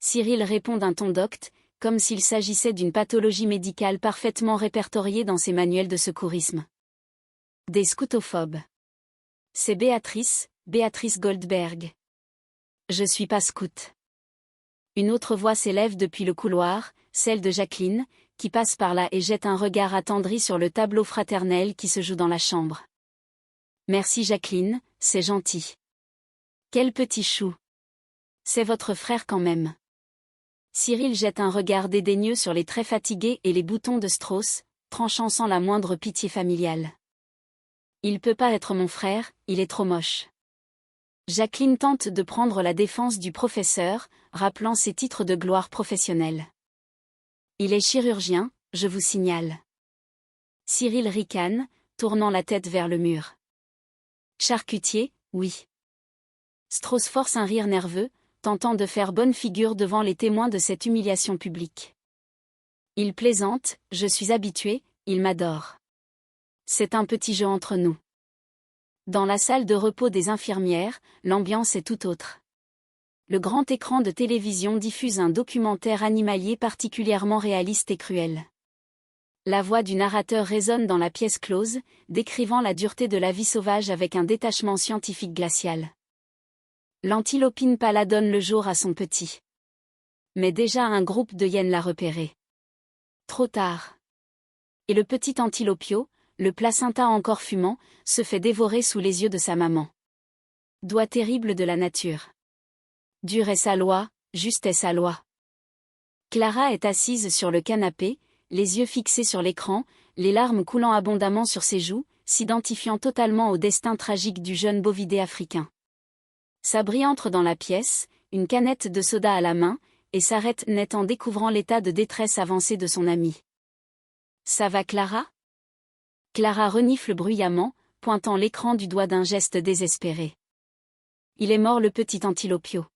Cyril répond d'un ton docte, comme s'il s'agissait d'une pathologie médicale parfaitement répertoriée dans ses manuels de secourisme. Des scoutophobes. C'est Béatrice Goldberg. Je suis pas scout. Une autre voix s'élève depuis le couloir, celle de Jacqueline, qui passe par là et jette un regard attendri sur le tableau fraternel qui se joue dans la chambre. Merci Jacqueline, c'est gentil. Quel petit chou. C'est votre frère quand même. Cyril jette un regard dédaigneux sur les traits fatigués et les boutons de Strauss, tranchant sans la moindre pitié familiale. Il peut pas être mon frère, il est trop moche. Jacqueline tente de prendre la défense du professeur, rappelant ses titres de gloire professionnelle. Il est chirurgien, je vous signale. Cyril ricane, tournant la tête vers le mur. Charcutier, oui. Strauss force un rire nerveux, tentant de faire bonne figure devant les témoins de cette humiliation publique. Il plaisante, je suis habitué, il m'adore. C'est un petit jeu entre nous. Dans la salle de repos des infirmières, l'ambiance est tout autre. Le grand écran de télévision diffuse un documentaire animalier particulièrement réaliste et cruel. La voix du narrateur résonne dans la pièce close, décrivant la dureté de la vie sauvage avec un détachement scientifique glacial. L'antilopine pâle donne le jour à son petit. Mais déjà un groupe de hyènes l'a repéré. Trop tard. Et le petit antilopio, le placenta encore fumant, se fait dévorer sous les yeux de sa maman. Doigt terrible de la nature. Dure est sa loi, juste est sa loi. Clara est assise sur le canapé, les yeux fixés sur l'écran, les larmes coulant abondamment sur ses joues, s'identifiant totalement au destin tragique du jeune bovidé africain. Sabri entre dans la pièce, une canette de soda à la main, et s'arrête net en découvrant l'état de détresse avancé de son amie. Ça va Clara ? Clara renifle bruyamment, pointant l'écran du doigt d'un geste désespéré. Il est mort le petit antilopio.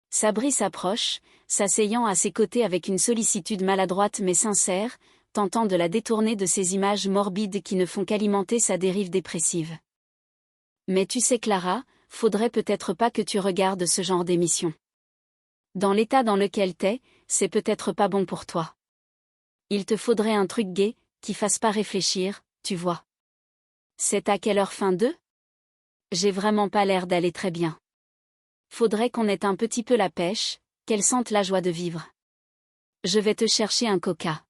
Sabri s'approche, s'asseyant à ses côtés avec une sollicitude maladroite mais sincère, tentant de la détourner de ces images morbides qui ne font qu'alimenter sa dérive dépressive. Mais tu sais Clara, faudrait peut-être pas que tu regardes ce genre d'émission. Dans l'état dans lequel t'es, c'est peut-être pas bon pour toi. Il te faudrait un truc gai, qui fasse pas réfléchir, tu vois. C'est à quelle heure fin d'eux ? J'ai vraiment pas l'air d'aller très bien. Faudrait qu'on ait un petit peu la pêche, qu'elle sente la joie de vivre. Je vais te chercher un coca.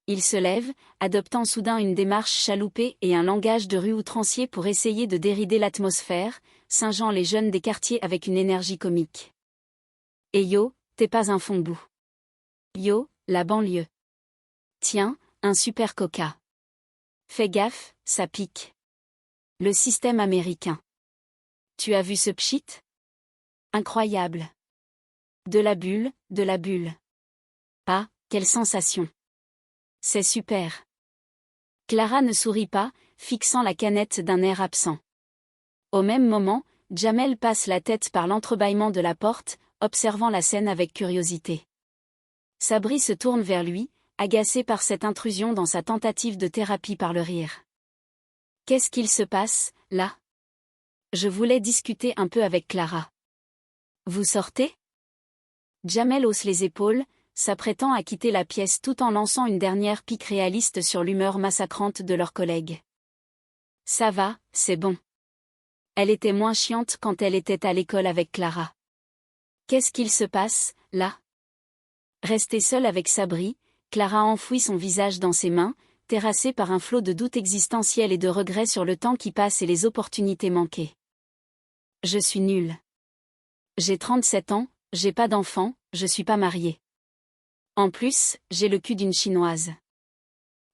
Il se lève, adoptant soudain une démarche chaloupée et un langage de rue outrancier pour essayer de dérider l'atmosphère, singeant les jeunes des quartiers avec une énergie comique. Et yo, t'es pas un fond-boue. Yo, la banlieue. Tiens, un super coca. Fais gaffe, ça pique. Le système américain. Tu as vu ce pchit ? Incroyable. De la bulle, de la bulle. Ah, quelle sensation. C'est super. Clara ne sourit pas, fixant la canette d'un air absent. Au même moment, Jamel passe la tête par l'entrebâillement de la porte, observant la scène avec curiosité. Sabri se tourne vers lui, agacé par cette intrusion dans sa tentative de thérapie par le rire. Qu'est-ce qu'il se passe, là ? Je voulais discuter un peu avec Clara. Vous sortez ? Jamel hausse les épaules, s'apprêtant à quitter la pièce tout en lançant une dernière pique réaliste sur l'humeur massacrante de leurs collègues. Ça va, c'est bon. Elle était moins chiante quand elle était à l'école avec Clara. Qu'est-ce qu'il se passe, là ? Restée seule avec Sabri, Clara enfouit son visage dans ses mains, terrassée par un flot de doutes existentiels et de regrets sur le temps qui passe et les opportunités manquées. Je suis nulle. J'ai 37 ans, j'ai pas d'enfant, je suis pas mariée. En plus, j'ai le cul d'une chinoise.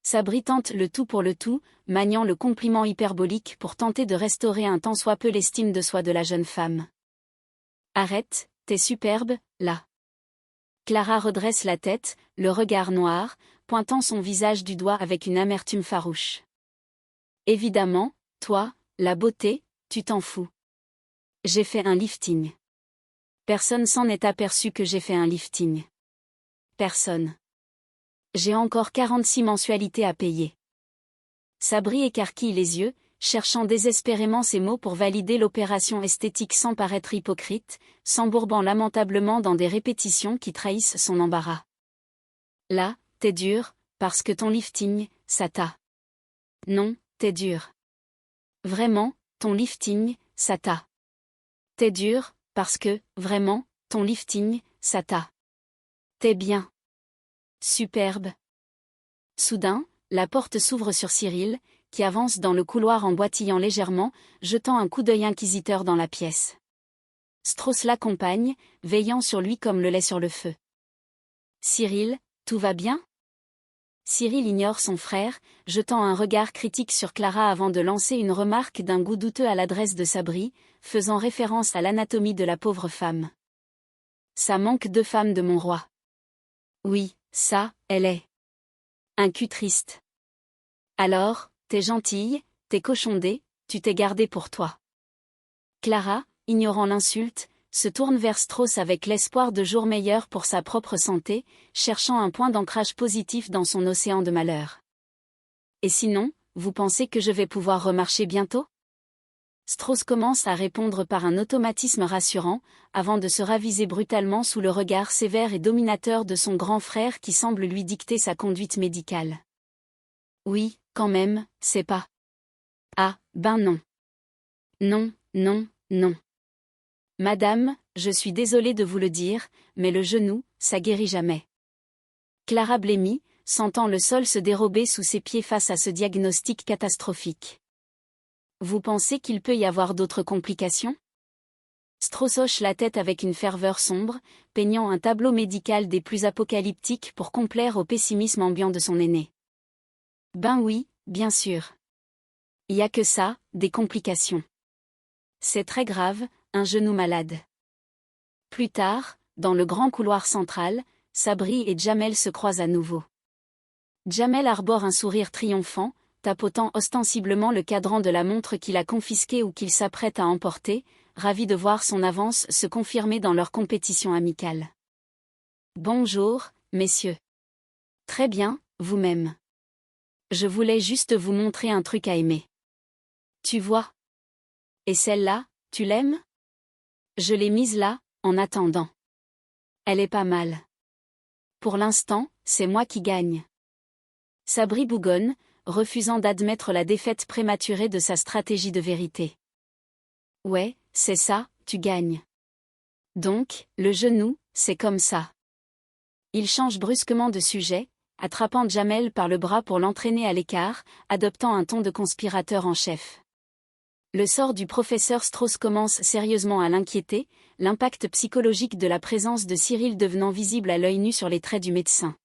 Sabri tente le tout pour le tout, maniant le compliment hyperbolique pour tenter de restaurer un tant soit peu l'estime de soi de la jeune femme. Arrête, t'es superbe, là. Clara redresse la tête, le regard noir, pointant son visage du doigt avec une amertume farouche. Évidemment, toi, la beauté, tu t'en fous. J'ai fait un lifting. Personne s'en est aperçu que j'ai fait un lifting. Personne. J'ai encore 46 mensualités à payer. Sabri écarquille les yeux, cherchant désespérément ses mots pour valider l'opération esthétique sans paraître hypocrite, s'embourbant lamentablement dans des répétitions qui trahissent son embarras. Là, t'es dur, parce que ton lifting, ça t'a. Non, t'es dur. Vraiment, ton lifting, ça t'a. T'es dur, parce que, vraiment, ton lifting, ça t'a. T'es bien. Superbe. Soudain, la porte s'ouvre sur Cyril, qui avance dans le couloir en boitillant légèrement, jetant un coup d'œil inquisiteur dans la pièce. Strauss l'accompagne, veillant sur lui comme le lait sur le feu. Cyril, tout va bien ? Cyril ignore son frère, jetant un regard critique sur Clara avant de lancer une remarque d'un goût douteux à l'adresse de Sabri, faisant référence à l'anatomie de la pauvre femme. Ça manque de femme de mon roi. Oui, ça, elle est. Un cul triste. Alors, t'es gentille, t'es cochondée, tu t'es gardée pour toi. Clara, ignorant l'insulte, se tourne vers Strauss avec l'espoir de jours meilleurs pour sa propre santé, cherchant un point d'ancrage positif dans son océan de malheur. Et sinon, vous pensez que je vais pouvoir remarcher bientôt ? Strauss commence à répondre par un automatisme rassurant, avant de se raviser brutalement sous le regard sévère et dominateur de son grand frère qui semble lui dicter sa conduite médicale. Oui, quand même, c'est pas. Ah, ben non. Non, non, non. Madame, je suis désolée de vous le dire, mais le genou, ça guérit jamais. Clara blêmit, sentant le sol se dérober sous ses pieds face à ce diagnostic catastrophique. Vous pensez qu'il peut y avoir d'autres complications ? Strauss hoche la tête avec une ferveur sombre, peignant un tableau médical des plus apocalyptiques pour complaire au pessimisme ambiant de son aîné. Ben oui, bien sûr. Y a que ça, des complications. C'est très grave, un genou malade. Plus tard, dans le grand couloir central, Sabri et Jamel se croisent à nouveau. Jamel arbore un sourire triomphant, tapotant ostensiblement le cadran de la montre qu'il a confisquée ou qu'il s'apprête à emporter, ravi de voir son avance se confirmer dans leur compétition amicale. Bonjour, messieurs. Très bien, vous-même. Je voulais juste vous montrer un truc à aimer. Tu vois ? Et celle-là, tu l'aimes ? Je l'ai mise là, en attendant. Elle est pas mal. Pour l'instant, c'est moi qui gagne. Sabri bougonne, refusant d'admettre la défaite prématurée de sa stratégie de vérité. Ouais, c'est ça, tu gagnes. Donc, le genou, c'est comme ça. Il change brusquement de sujet, attrapant Jamel par le bras pour l'entraîner à l'écart, adoptant un ton de conspirateur en chef. Le sort du professeur Strauss commence sérieusement à l'inquiéter, l'impact psychologique de la présence de Cyril devenant visible à l'œil nu sur les traits du médecin.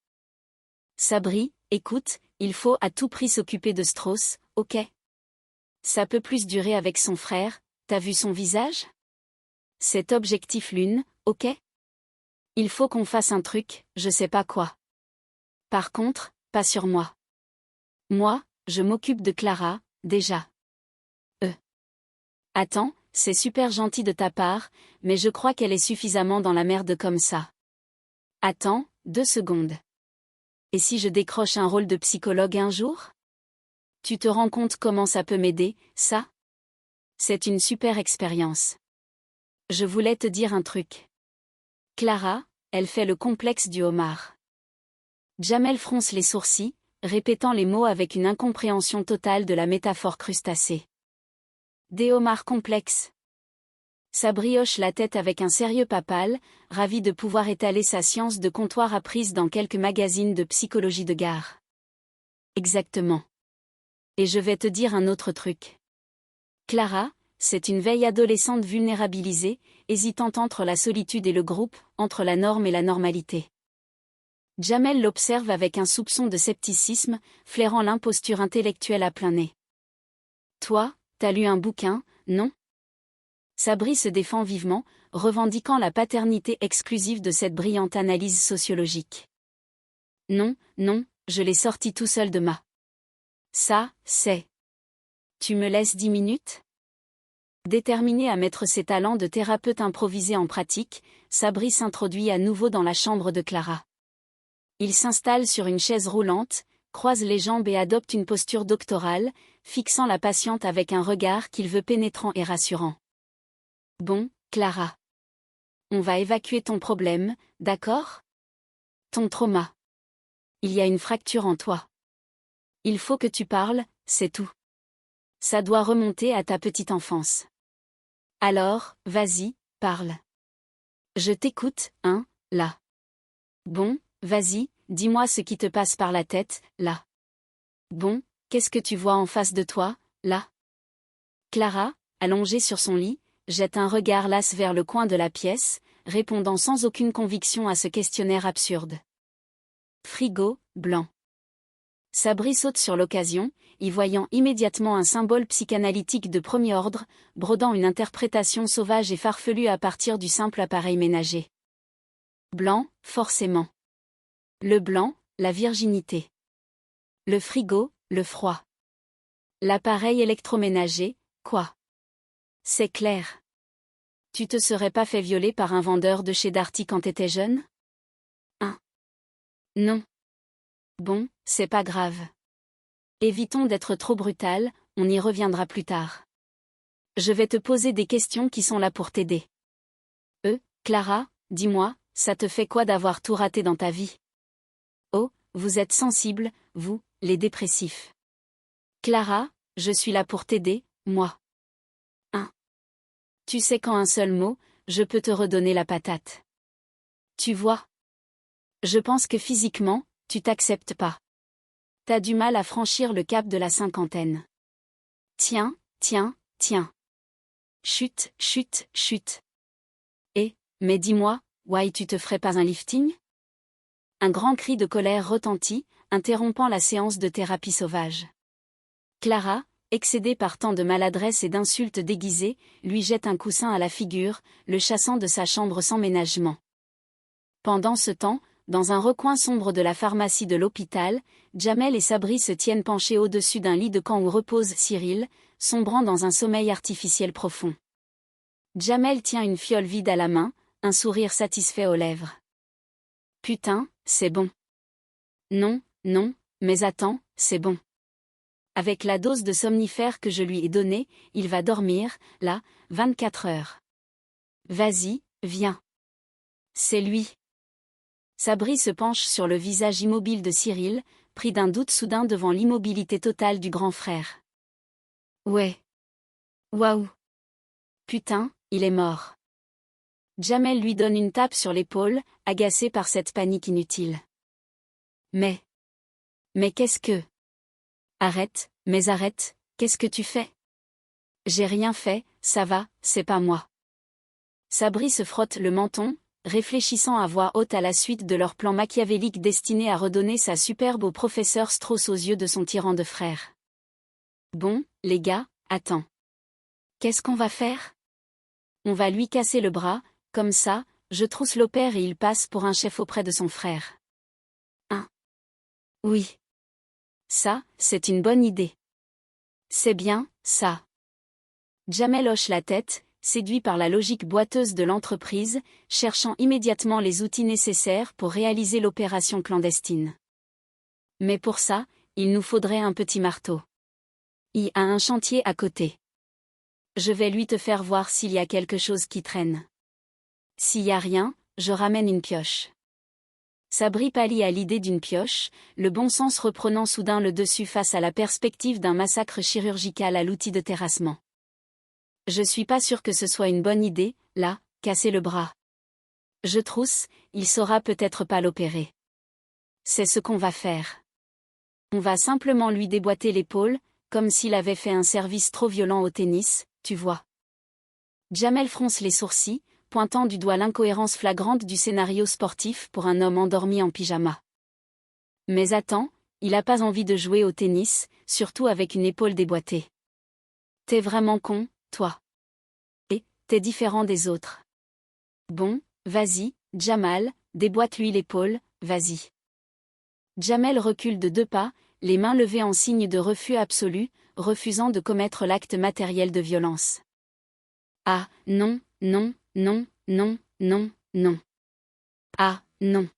Sabri, écoute, il faut à tout prix s'occuper de Strauss, ok ? Ça peut plus durer avec son frère, t'as vu son visage ? C'est objectif lune, ok ? Il faut qu'on fasse un truc, je sais pas quoi. Par contre, pas sur moi. Moi, je m'occupe de Clara, déjà. Attends, c'est super gentil de ta part, mais je crois qu'elle est suffisamment dans la merde comme ça. Attends, 2 secondes. Et si je décroche un rôle de psychologue un jour ? Tu te rends compte comment ça peut m'aider, ça ? C'est une super expérience. Je voulais te dire un truc. Clara, elle fait le complexe du homard. Jamel fronce les sourcils, répétant les mots avec une incompréhension totale de la métaphore crustacée. Des homards complexes. Sabri hoche la tête avec un sérieux papal, ravi de pouvoir étaler sa science de comptoir apprise dans quelques magazines de psychologie de gare. Exactement. Et je vais te dire un autre truc. Clara, c'est une vieille adolescente vulnérabilisée, hésitante entre la solitude et le groupe, entre la norme et la normalité. Jamel l'observe avec un soupçon de scepticisme, flairant l'imposture intellectuelle à plein nez. Toi, t'as lu un bouquin, non ? Sabri se défend vivement, revendiquant la paternité exclusive de cette brillante analyse sociologique. Non, non, je l'ai sorti tout seul de ma. Ça, c'est. Tu me laisses 10 minutes ? Déterminé à mettre ses talents de thérapeute improvisé en pratique, Sabri s'introduit à nouveau dans la chambre de Clara. Il s'installe sur une chaise roulante, croise les jambes et adopte une posture doctorale, fixant la patiente avec un regard qu'il veut pénétrant et rassurant. Bon, Clara. On va évacuer ton problème, d'accord? Ton trauma. Il y a une fracture en toi. Il faut que tu parles, c'est tout. Ça doit remonter à ta petite enfance. Alors, vas-y, parle. Je t'écoute, hein, là. Bon, vas-y, dis-moi ce qui te passe par la tête, là. Bon, qu'est-ce que tu vois en face de toi, là? Clara, allongée sur son lit, jette un regard las vers le coin de la pièce, répondant sans aucune conviction à ce questionnaire absurde. Frigo, blanc. Sabri saute sur l'occasion, y voyant immédiatement un symbole psychanalytique de premier ordre, brodant une interprétation sauvage et farfelue à partir du simple appareil ménager. Blanc, forcément. Le blanc, la virginité. Le frigo, le froid. L'appareil électroménager, quoi? C'est clair. Tu te serais pas fait violer par un vendeur de chez Darty quand t'étais jeune? Hein? Non. Bon, c'est pas grave. Évitons d'être trop brutal, on y reviendra plus tard. Je vais te poser des questions qui sont là pour t'aider. Clara, dis-moi, ça te fait quoi d'avoir tout raté dans ta vie? Oh, vous êtes sensible, vous, les dépressifs. Clara, je suis là pour t'aider, moi. Tu sais qu'en un seul mot, je peux te redonner la patate. Tu vois? Je pense que physiquement, tu t'acceptes pas. T'as du mal à franchir le cap de la cinquantaine. Tiens, tiens, tiens. Chut, chut, chut. Mais dis-moi, why tu te ferais pas un lifting? Un grand cri de colère retentit, interrompant la séance de thérapie sauvage. Clara, excédée par tant de maladresse et d'insultes déguisées, lui jette un coussin à la figure, le chassant de sa chambre sans ménagement. Pendant ce temps, dans un recoin sombre de la pharmacie de l'hôpital, Jamel et Sabri se tiennent penchés au-dessus d'un lit de camp où repose Cyril, sombrant dans un sommeil artificiel profond. Jamel tient une fiole vide à la main, un sourire satisfait aux lèvres. Putain, c'est bon. Non, non, mais attends, c'est bon. Avec la dose de somnifère que je lui ai donnée, il va dormir, là, 24 heures. Vas-y, viens. C'est lui. Sabri se penche sur le visage immobile de Cyril, pris d'un doute soudain devant l'immobilité totale du grand frère. Ouais. Waouh. Putain, il est mort. Jamel lui donne une tape sur l'épaule, agacé par cette panique inutile. Mais qu'est-ce que... Arrête, mais arrête, qu'est-ce que tu fais? J'ai rien fait, ça va, c'est pas moi. Sabri se frotte le menton, réfléchissant à voix haute à la suite de leur plan machiavélique destiné à redonner sa superbe au professeur Strauss aux yeux de son tyran de frère. Bon, les gars, attends. Qu'est-ce qu'on va faire? On va lui casser le bras, comme ça, je trousse l'opère et il passe pour un chef auprès de son frère. Hein? Oui. Ça, c'est une bonne idée. C'est bien, ça. Jamel hoche la tête, séduit par la logique boiteuse de l'entreprise, cherchant immédiatement les outils nécessaires pour réaliser l'opération clandestine. Mais pour ça, il nous faudrait un petit marteau. Il y a un chantier à côté. Je vais lui te faire voir s'il y a quelque chose qui traîne. S'il y a rien, je ramène une pioche. Sabri pâlit à l'idée d'une pioche, le bon sens reprenant soudain le dessus face à la perspective d'un massacre chirurgical à l'outil de terrassement. Je suis pas sûr que ce soit une bonne idée, là, casser le bras. Je trousse, il saura peut-être pas l'opérer. C'est ce qu'on va faire. On va simplement lui déboîter l'épaule, comme s'il avait fait un service trop violent au tennis, tu vois. Jamel fronce les sourcils, pointant du doigt l'incohérence flagrante du scénario sportif pour un homme endormi en pyjama. Mais attends, il a pas envie de jouer au tennis, surtout avec une épaule déboîtée. T'es vraiment con, toi. Et, t'es différent des autres. Bon, vas-y, Jamal, déboîte-lui l'épaule, vas-y. Jamel recule de 2 pas, les mains levées en signe de refus absolu, refusant de commettre l'acte matériel de violence. Ah, non, non, non, non, non, non. Ah, non.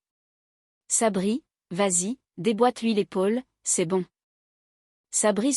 Sabri, vas-y, déboîte-lui l'épaule, c'est bon. Sabri